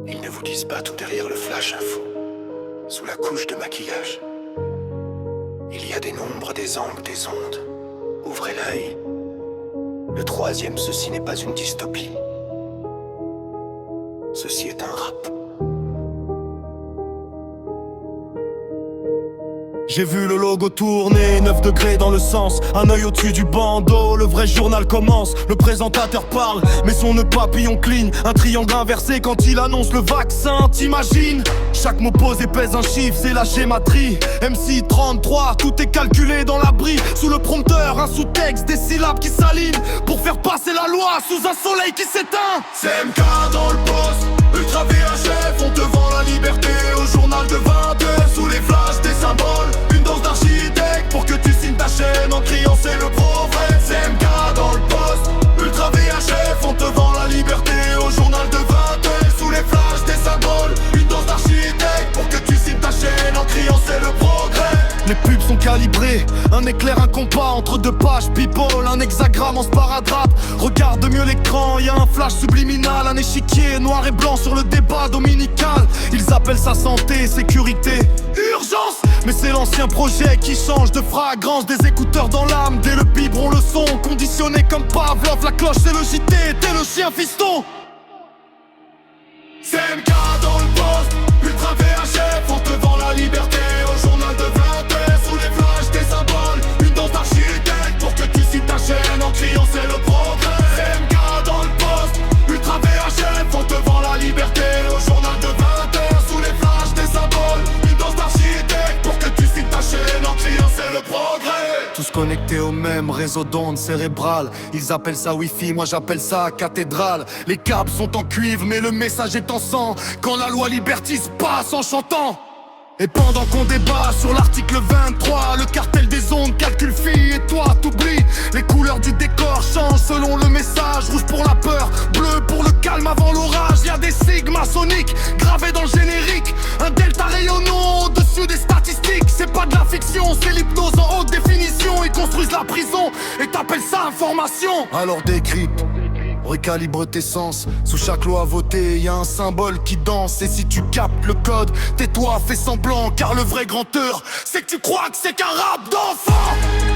Ils ne vous disent pas tout derrière le flash info. Sous la couche de maquillage, il y a des nombres, des angles, des ondes. Ouvrez l'œil. Le troisième, ceci n'est pas une dystopie. Ceci est un rap. J'ai vu le logo tourner, 9 degrés dans le sens. Un œil au-dessus du bandeau, le vrai journal commence. Le présentateur parle, mais son nœud papillon cligne. Un triangle inversé quand il annonce le vaccin, t'imagines? Chaque mot posé pèse un chiffre, c'est la gématrie. MC 33, tout est calculé dans l'abri. Sous le prompteur, un sous-texte, des syllabes qui s'alignent pour faire passer la loi sous un soleil qui s'éteint. CMK dans le poste, Ultra VHF, on te vend la liberté au journal de 20h. Sous les flashs des symboles, une dose d'architecte pour que tu signes ta chaîne en criant c'est le progrès. CMK dans le poste, Ultra VHF, on te vend la liberté au journal de 20h. Sous les flashs des symboles, une dose d'architecte pour que tu signes ta chaîne en criant c'est le progrès. Les pubs sont calibrés, un éclair, un compas entre deux pages people, un hexagramme en sparadrap. Regarde mieux l'écran, y a un flash subliminal, un échiquier noir et blanc sur le débat dominical. Ils appellent ça santé, sécurité, urgence. Mais c'est l'ancien projet qui change de fragrance. Des écouteurs dans l'âme, dès le biberon le son. Conditionné comme Pavlov, la cloche c'est le JT, t'es le chien fiston. CMK dans le poste, Ultra VHF, on te vend la liberté au journal de 20h. Sous les flashs des symboles, une dose d'architecte pour que tu signes ta chaîne en criant c'est le progrès. CMK dans le poste, Ultra VHF, on te vend la liberté au journal de 20h. Sous les flashs des symboles, une dose d'architecte pour que tu signes ta chaîne en criant c'est le progrès. Tous connectés au même réseau d'ondes cérébrales. Ils appellent ça Wi-Fi, moi j'appelle ça cathédrale. Les câbles sont en cuivre mais le message est en sang. Quand la loi Liberty se passe en chantant. Et pendant qu'on débat sur l'article 23, le cartel des ondes calcule fille et toi t'oublies. Les couleurs du décor changent selon le message. Rouge pour la peur, bleu pour le calme avant l'orage. Y'a des signes maçonniques gravés dans le générique. Un delta rayonnant au-dessus des statistiques. C'est pas de la fiction, c'est l'hypnose en haute définition. Ils construisent la prison et t'appelles ça information. Alors décrypte, recalibre tes sens. Sous chaque loi votée, y a un symbole qui danse. Et si tu captes le code, tais-toi, fais semblant. Car le vrai grandeur, c'est que tu crois que c'est qu'un rap d'enfant.